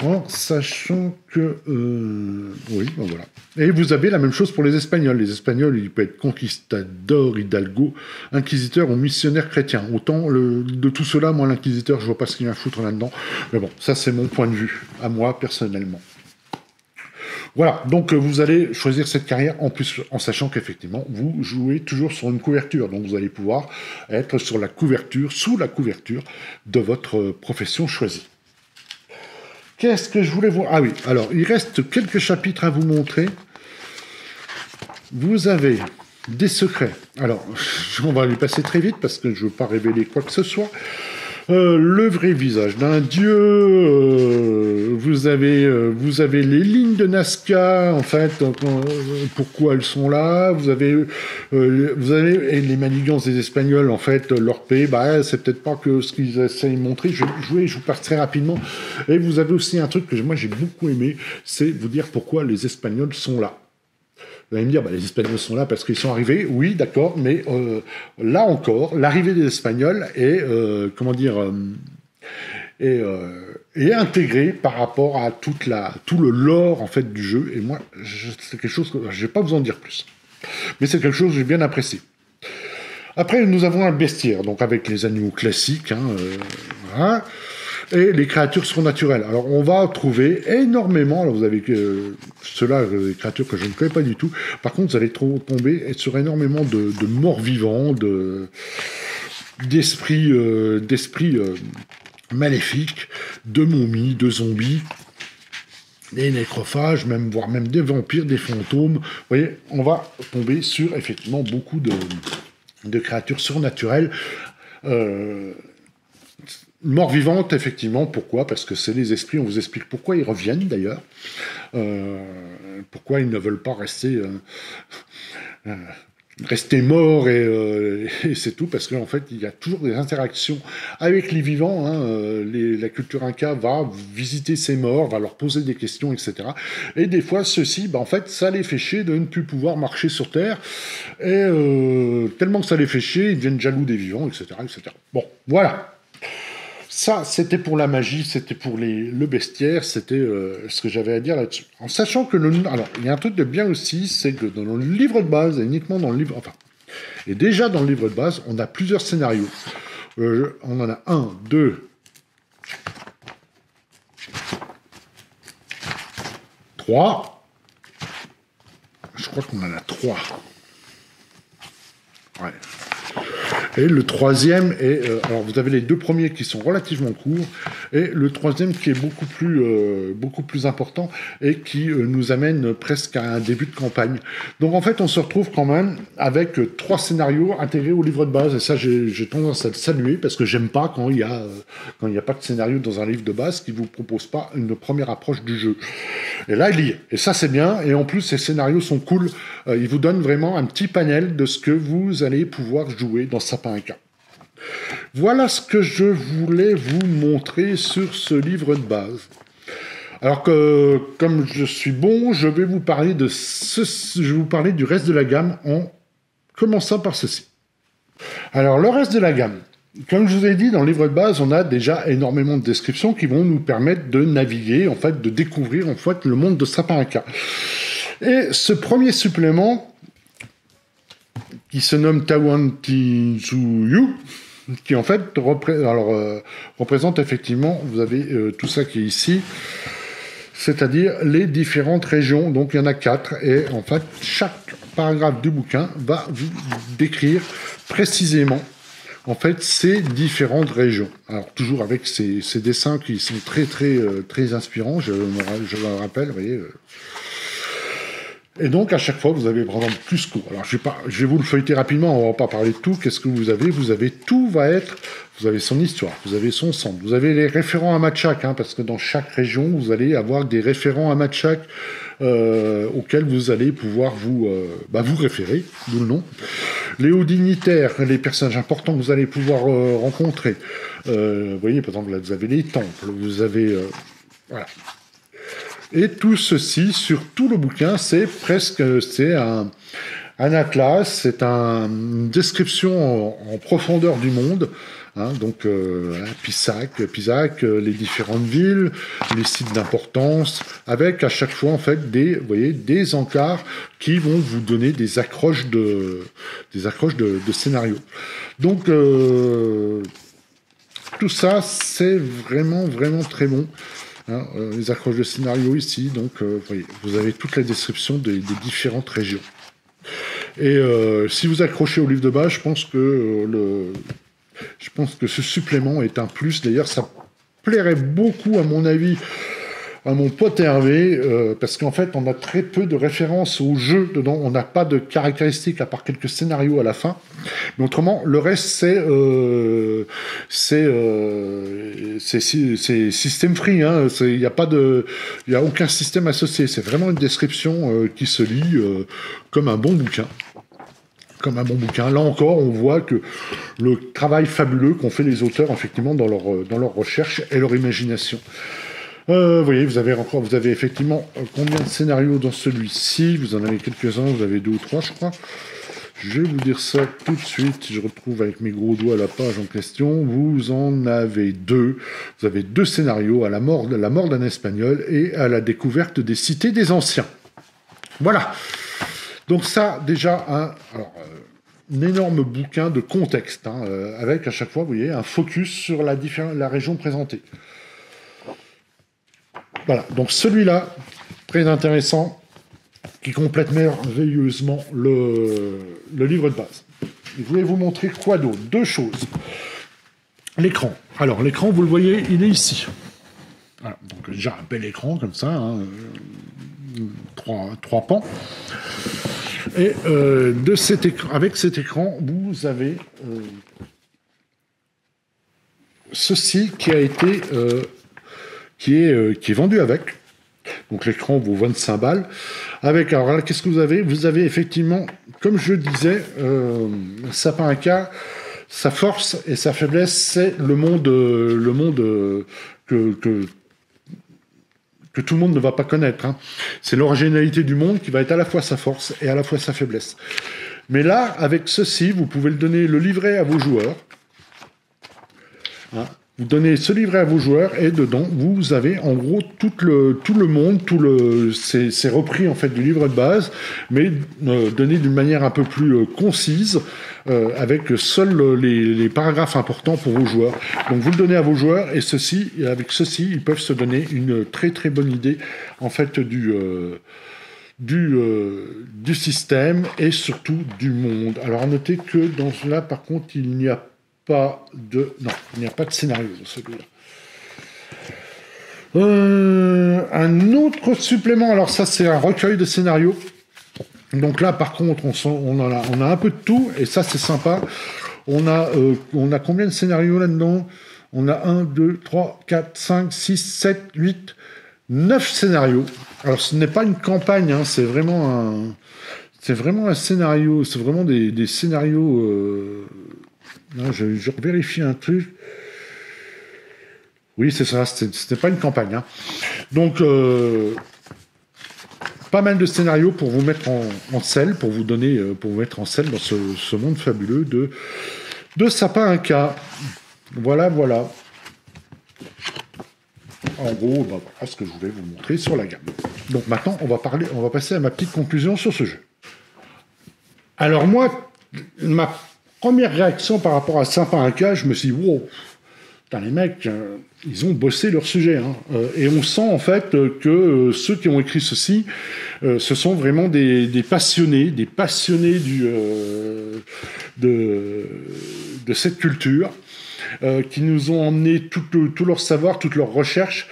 En sachant que... oui, ben voilà. Et vous avez la même chose pour les Espagnols. Les Espagnols, ils peuvent être conquistadors, hidalgo, inquisiteurs ou missionnaires chrétiens. Autant de tout cela, moi, l'inquisiteur, je vois pas ce qu'il y a à foutre là-dedans. Mais bon, ça, c'est mon point de vue, à moi, personnellement. Voilà, donc vous allez choisir cette carrière en plus en sachant qu'effectivement vous jouez toujours sur une couverture, donc vous allez pouvoir être sur la couverture, sous la couverture de votre profession choisie. Qu'est-ce que je voulais voir? Ah oui, alors il reste quelques chapitres à vous montrer. Vous avez des secrets. Alors, on va les passer très vite parce que je ne veux pas révéler quoi que ce soit. Le vrai visage d'un vous avez les lignes de Nazca, en fait, pourquoi elles sont là. Vous avez et les manigances des Espagnols, en fait, leur paix, c'est peut-être pas que ce qu'ils essayent de montrer. Je vous passe très rapidement. Et vous avez aussi un truc que moi j'ai beaucoup aimé, c'est vous dire pourquoi les Espagnols sont là. Vous allez me dire, les Espagnols sont là parce qu'ils sont arrivés. Oui, d'accord, mais là encore, l'arrivée des Espagnols est, est intégrée par rapport à tout le lore en fait du jeu. Et moi, c'est quelque chose que je vais pas vous en dire plus, mais c'est quelque chose que j'ai bien apprécié. Après, nous avons un bestiaire, donc avec les animaux classiques, voilà. Et les créatures surnaturelles. Alors, on va trouver énormément, alors vous avez ceux-là, des créatures que je ne connais pas du tout. Par contre, vous allez tomber sur énormément de morts vivants, d'esprits maléfiques, de momies, de zombies, des nécrophages, voire même des vampires, des fantômes. Vous voyez, on va tomber sur, effectivement, beaucoup de créatures surnaturelles. Mort-vivante, effectivement, pourquoi? Parce que c'est les esprits, on vous explique pourquoi ils reviennent d'ailleurs, pourquoi ils ne veulent pas rester morts et c'est tout, parce qu'en fait, il y a toujours des interactions avec les vivants. Hein, la culture inca va visiter ces morts, va leur poser des questions, etc. Et des fois, ceux-ci, en fait, ça les fait chier de ne plus pouvoir marcher sur Terre, et tellement que ça les fait chier, ils deviennent jaloux des vivants, etc., etc. Bon, voilà. Ça, c'était pour la magie, c'était pour le bestiaire, c'était ce que j'avais à dire là-dessus. En sachant que alors, il y a un truc de bien aussi, c'est que dans le livre de base, et uniquement dans le livre, enfin, et déjà dans le livre de base, on a plusieurs scénarios. On en a 1, 2, 3. Je crois qu'on en a 3. Ouais. Et le troisième est... alors, vous avez les deux premiers qui sont relativement courts, et le troisième qui est beaucoup plus important, et qui nous amène presque à un début de campagne. Donc, en fait, on se retrouve quand même avec 3 scénarios intégrés au livre de base, et ça, j'ai tendance à le saluer, parce que j'aime pas quand il y a pas de scénario dans un livre de base qui vous propose pas une première approche du jeu. Et là, il y est. Et ça, c'est bien. Et en plus, ces scénarios sont cool. Ils vous donnent vraiment un petit panel de ce que vous allez pouvoir jouer dans Sapin Inca. Voilà ce que je voulais vous montrer sur ce livre de base. Alors que, comme je suis bon, je vais vous parler du reste de la gamme en commençant par ceci. Alors, le reste de la gamme. Comme je vous ai dit, dans le livre de base, on a déjà énormément de descriptions qui vont nous permettre de naviguer, en fait, de découvrir, en fait, le monde de Sapin Inca. Et ce premier supplément, qui se nomme Tawantinsuyu, qui en fait représente effectivement, vous avez tout ça qui est ici, c'est-à-dire les différentes régions. Donc il y en a 4, et en fait, chaque paragraphe du bouquin va vous décrire précisément en fait ces différentes régions. Alors toujours avec ces dessins qui sont très inspirants, je me rappelle, vous voyez. Et donc à chaque fois vous avez par exemple Cusco. Alors je vais vous le feuilleter rapidement, on va pas parler de tout. Qu'est-ce que vous avez? Vous avez tout vous avez son histoire, vous avez son centre, vous avez les référents à Machac, hein, parce que dans chaque région vous allez avoir des référents à Machac auxquels vous allez pouvoir vous référer, d'où le nom. Les hauts dignitaires, les personnages importants que vous allez pouvoir rencontrer. Vous voyez, par exemple, là, vous avez les temples, vous avez... voilà. Et tout ceci, sur tout le bouquin, c'est un atlas, c'est une description en profondeur du monde. Hein, donc, Pisac, les différentes villes, les sites d'importance, avec à chaque fois, en fait, des encarts qui vont vous donner des accroches de scénario. Donc, tout ça, c'est vraiment très bon. Hein, les accroches de scénario ici, donc vous avez toute la description des différentes régions. Et si vous accrochez au livre de base, je pense que ce supplément est un plus. D'ailleurs, ça plairait beaucoup, à mon avis, à mon pote Hervé, parce qu'en fait, on a très peu de références au jeu dedans. On n'a pas de caractéristiques, à part quelques scénarios à la fin. Mais autrement, le reste, c'est système free. Hein. Il n'y a aucun système associé. C'est vraiment une description qui se lit comme un bon bouquin. Là encore, on voit que le travail fabuleux qu'ont fait les auteurs, effectivement, dans leur recherche et leur imagination. Vous voyez, vous avez effectivement combien de scénarios dans celui-ci? Vous en avez quelques-uns, vous avez 2 ou 3, je crois. Je vais vous dire ça tout de suite. Je retrouve avec mes gros doigts la page en question. Vous en avez 2. Vous avez 2 scénarios, à la mort d'un Espagnol et à la découverte des cités des anciens. Voilà. Donc ça, déjà, un énorme bouquin de contexte, hein, avec à chaque fois, vous voyez, un focus sur la région présentée. Voilà, donc celui-là, très intéressant, qui complète merveilleusement le livre de base. Je voulais vous montrer quoi d'autre? 2 choses. L'écran. Alors, l'écran, vous le voyez, il est ici. Voilà, donc déjà un bel écran, comme ça, hein, 3 pans. Et avec cet écran, vous avez ceci qui a été qui est vendu avec. Donc l'écran vaut 25 balles. Avec, alors là, qu'est-ce que vous avez? Vous avez effectivement, comme je disais, Sapin K, sa force et sa faiblesse, c'est le monde que tout le monde ne va pas connaître. Hein. C'est l'originalité du monde qui va être à la fois sa force et à la fois sa faiblesse. Mais là, avec ceci, vous pouvez le donner, le livret à vos joueurs. Hein. Vous donnez ce livret à vos joueurs et dedans, vous avez en gros tout le monde, c'est repris en fait du livre de base, mais donné d'une manière un peu plus concise, avec seuls les paragraphes importants pour vos joueurs. Donc vous le donnez à vos joueurs et avec ceci, ils peuvent se donner une très très bonne idée en fait du système et surtout du monde. Alors à noter que dans cela, par contre, il n'y a pas de scénario dans celui-là. Un autre supplément, alors ça c'est un recueil de scénarios. Donc là par contre on a un peu de tout et ça c'est sympa. On a combien de scénarios là-dedans? On a 1, 2, 3, 4, 5, 6, 7, 8, 9 scénarios. Alors ce n'est pas une campagne, hein, c'est vraiment un scénario, c'est vraiment des scénarios... Non, je vérifie un truc. Oui, c'est ça, c'était pas une campagne. Hein. Donc, pas mal de scénarios pour vous mettre en selle, pour vous mettre en selle dans ce monde fabuleux de Sapin K. Voilà. En gros, voilà ce que je voulais vous montrer sur la gamme. Donc maintenant, on va passer à ma petite conclusion sur ce jeu. Alors moi, ma première réaction par rapport à Sapin K, je me suis dit, wow, putain, les mecs, ils ont bossé leur sujet. Hein. Et on sent en fait que ceux qui ont écrit ceci, ce sont vraiment des passionnés de cette culture. Qui nous ont emmené tout leur savoir, toute leur recherche,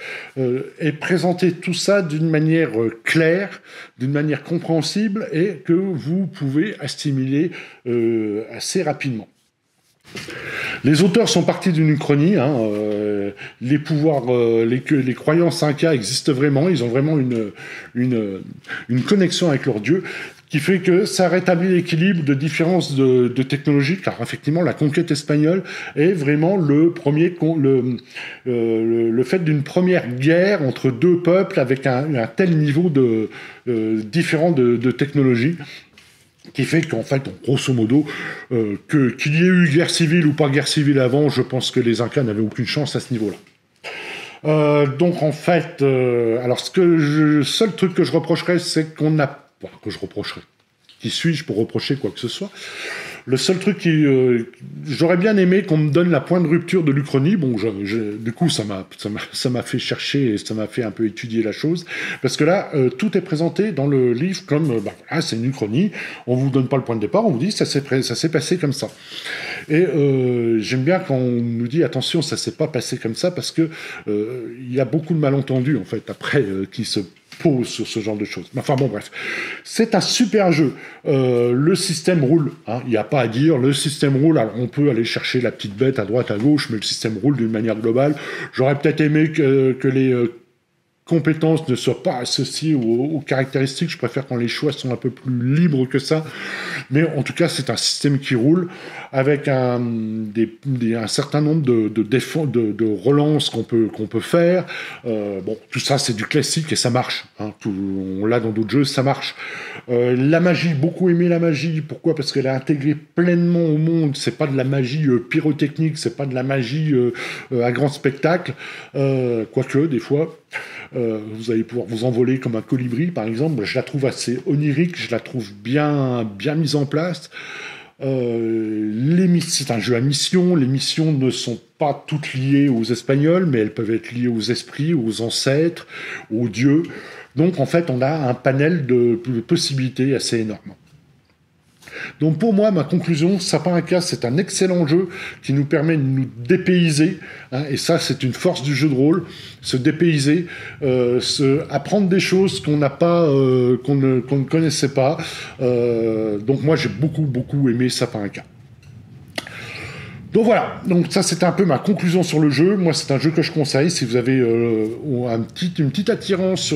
et présenté tout ça d'une manière claire, d'une manière compréhensible, et que vous pouvez assimiler assez rapidement. Les auteurs sont partis d'une uchronie, hein, les pouvoirs, les croyances Inca existent vraiment, ils ont vraiment une connexion avec leur dieu, qui fait que ça rétablit l'équilibre de différences de technologie, car effectivement la conquête espagnole est vraiment le fait d'une première guerre entre deux peuples avec un tel niveau différent de technologie, qui fait qu'en fait, grosso modo, qu'il y ait eu guerre civile ou pas guerre civile avant, je pense que les Incas n'avaient aucune chance à ce niveau-là. Donc en fait, alors seul truc que je reprocherais, c'est qu'on a... Bon, que je reprocherais. Qui suis-je pour reprocher quoi que ce soit? Le seul truc j'aurais bien aimé qu'on me donne la point de rupture de l'Uchronie. Bon, du coup, ça m'a fait chercher et ça m'a fait un peu étudier la chose. Parce que là, tout est présenté dans le livre comme, voilà, c'est une Uchronie. On vous donne pas le point de départ, on vous dit ça s'est passé comme ça. Et j'aime bien quand on nous dit attention, ça s'est pas passé comme ça parce que il y a beaucoup de malentendus en fait après qui se pose sur ce genre de choses. Enfin bon, bref. C'est un super jeu. Le système roule. Hein, il n'y a pas à dire. Le système roule. Alors, on peut aller chercher la petite bête à droite, à gauche, mais le système roule d'une manière globale. J'aurais peut-être aimé que les compétences ne soient pas associées aux caractéristiques. Je préfère quand les choix sont un peu plus libres que ça. Mais en tout cas, c'est un système qui roule avec un certain nombre de relances qu'on peut faire. Bon, tout ça, c'est du classique et ça marche. Hein. On l'a dans d'autres jeux, ça marche. La magie, beaucoup aimé la magie. Pourquoi? Parce qu'elle est intégrée pleinement au monde. C'est pas de la magie pyrotechnique, c'est pas de la magie à grand spectacle. Quoique, des fois... vous allez pouvoir vous envoler comme un colibri, par exemple. Je la trouve assez onirique, je la trouve bien mise en place. C'est un jeu à mission. Les missions ne sont pas toutes liées aux Espagnols, mais elles peuvent être liées aux esprits, aux ancêtres, aux dieux. Donc, en fait, on a un panel de possibilités assez énorme. Donc pour moi, ma conclusion, Sapin K, c'est un excellent jeu qui nous permet de nous dépayser, hein, et ça c'est une force du jeu de rôle, se dépayser, apprendre des choses qu'on n'a pas, qu'on ne connaissait pas. Donc moi j'ai beaucoup aimé Sapin K. Donc voilà, donc ça c'était un peu ma conclusion sur le jeu. Moi c'est un jeu que je conseille si vous avez une petite attirance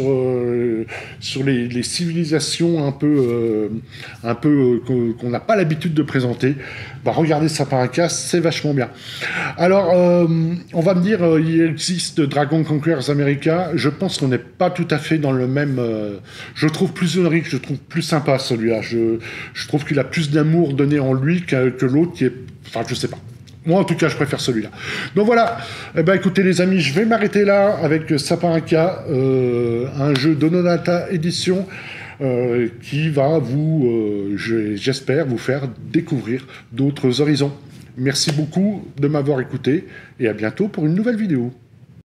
sur les civilisations qu'on n'a pas l'habitude de présenter. Bah, regardez Sapin Inca, c'est vachement bien. Alors on va me dire il existe Dragon Conquerors America. Je pense qu'on n'est pas tout à fait dans le même. Je trouve plus onirique, je trouve plus sympa celui-là. Je trouve qu'il a plus d'amour donné en lui que l'autre qui est. Enfin je sais pas. Moi, en tout cas, je préfère celui-là. Donc voilà. Eh ben, écoutez, les amis, je vais m'arrêter là avec Sapin Inca, un jeu d'Ononata Édition qui va j'espère, vous faire découvrir d'autres horizons. Merci beaucoup de m'avoir écouté et à bientôt pour une nouvelle vidéo.